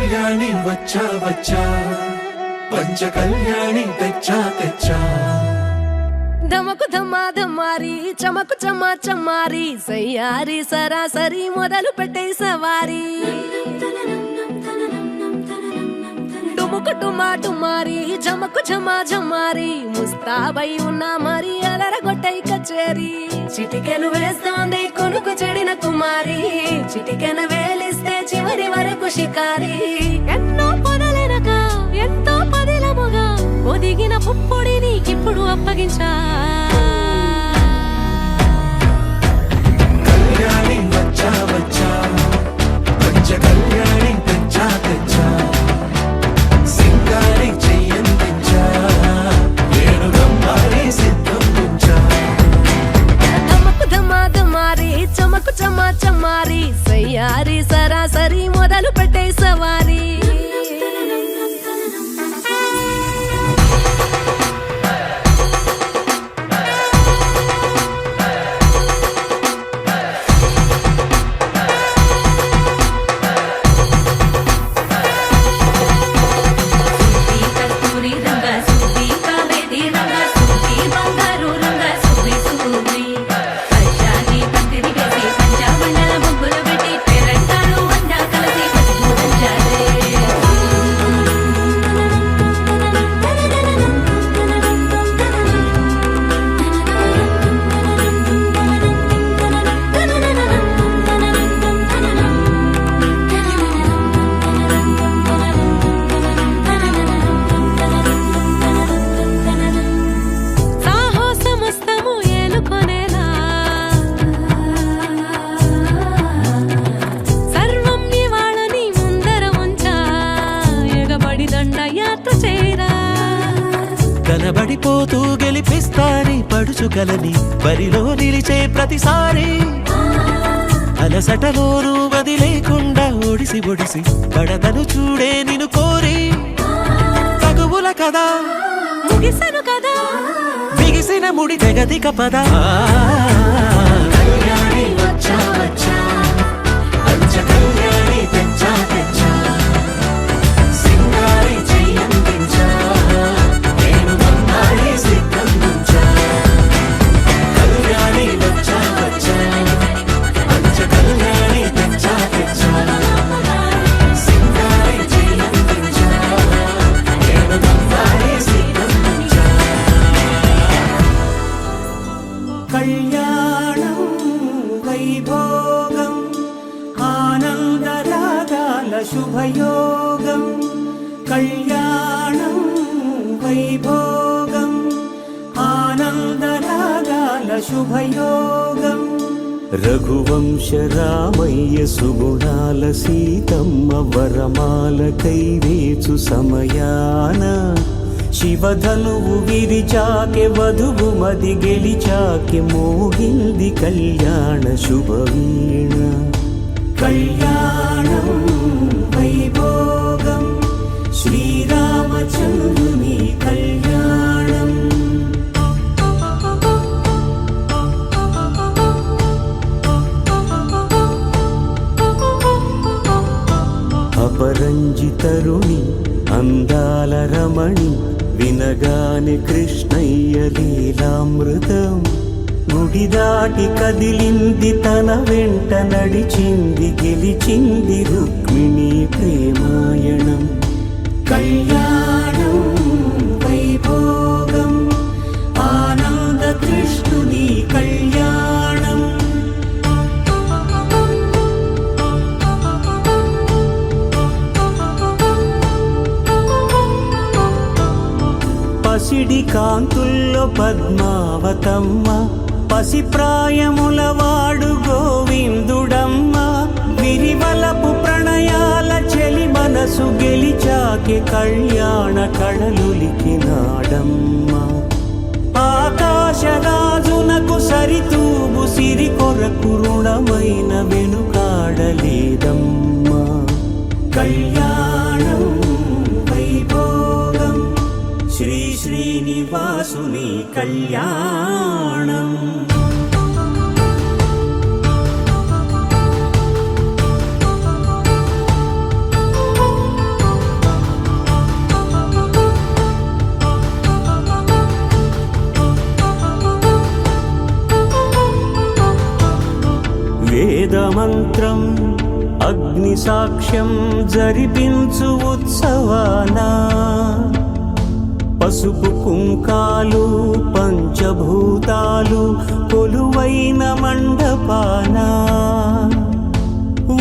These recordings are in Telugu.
కళ్యాణి వచ్చా వచ్చా పంచ కళ్యాణి తెచ్చా తెచ్చా ధమకు ధమ్మా ధమ్మారి చమకు చమ్మా చమ్మారి సయ్యారి సరాసరి మొదలు పెట్టే సవారి టుముకు టుమా టుమారి జమకు ఝమా ఝమారి ముస్తాబై ఉన్నా మరి అలరగొట్టై కచేరి చిటికెను వేస్తోంది కొనుకు చెడిన కుమారి చిటికెను వేలిస్తే చివరి వరకు షికారి ఎన్నో పొదలెనక ఎంతో పదిలముగా ఒదిగిన పుప్పొడి నీకిప్పుడు అప్పగించా కళ్యాణి వచ్చా వచ్చా పంచ కళ్యాణి తెచ్చా తెచ్చా సింగారి చెయ్యందించా ఏనుగమ్మారి సిద్ధందించా ధమకు ధమ్మా ధమ్మారి చమకు చమ్మా చమ్మారి సయ్యారి సరాసరి మొదలు పెట్టే సవారి కనబడిపోతూ గెలిపిస్తాని పడుచుకలని బరిలో నిలిచే ప్రతిసారి అలసటలోనూ వదిలేకుండా ఒడిసి ఒడిసి పడతను చూడే నిన్ను కోరి తగువుల కదా ముగిసను కదా బిగిసిన ముడి తెగదిక పద కళ్యాణి వచ్చా వచ్చా పంచ కళ్యాణి తెచ్చా తెచ్చా సింగారి చెయ్యందించా ఏనుగమ్మారి సిద్ధందించా కళ్యాణి వచ్చా వచ్చా పంచ కళ్యాణి తెచ్చా తెచ్చా సింగారి చెయ్యందించా ఏనుగమ్మారి సిద్ధందించా కళ్యాణం వైభోగం ఆనందరాగాల శుభయోగం కళ్యాణం వైభోగం ఆనందరాగాల శుభయోగం రఘువంశ రామయ్య సుగుణాల సీతమ్మ వరమాల కైవేచు సమయాన శివధనువు విరిచాకె వధువు మది గెలిచాకె మోగింది కళ్యాణ శుభవీణ కళ్యాణం వైభోగం శ్రీరామచంద్రుని కళ్యాణం అపరంజితరుణి అందాల రమణి వినగాని కృష్ణయ్య లీలామృతం గుడి దాటి కదిలింది తన వెంట నడిచింది గెలిచింది రుక్మిణి ప్రేమాయణం కళ్యాణం వైభోగం ఆనంద కృష్ణుని కళ్యాణం పసిడి కాంతుల్లో పద్మావతమ్మ పసిప్రాయముల వాడు గోవిందుడమ్మ విరివలపు ప్రణయాల చెలి మనసు గెలిచాకె కళ్యాణ కళలులికినాడమ్మ ఆకాశరాజునకు సరితూగు సిరి కొరకు రుణమైన వెనుకాడలేదమ్మా కళ్యాణం వైభోగం శ్రీ శ్రీనివాసుని కళ్యాణం మంత్రం అగ్ని సాక్ష్యం జరిపించు ఉత్సవాన పసుపు కుంకాలు పంచభూతాలు కొలువైన మండపాన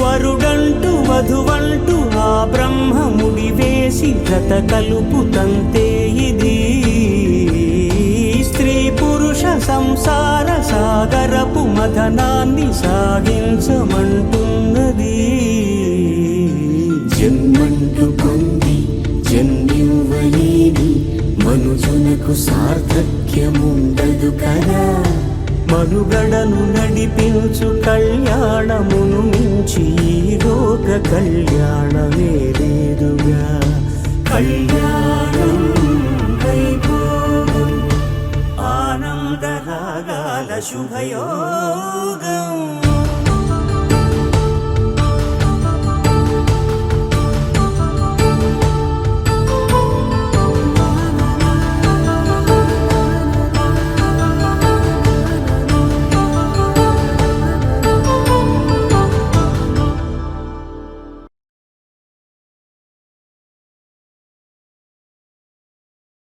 వరుడంటూ వధువంటూ ఆ బ్రహ్మముడి వేసి జత కలుపు తంతే ఇది స్త్రీ పురుష సంసార సాగరపు మథనాన్ని సాగించమంటున్నది జన్మంటూ పొంది జన్మివ్వలేని మనుజునకు సార్థక్యముండదు కదా మనుగడను నడిపించు కళ్యాణమును మించి ఈ లోక కళ్యాణమే లేదుగా కళ్యాణం వైభోగం ఆనందరాగాల శుభయోగం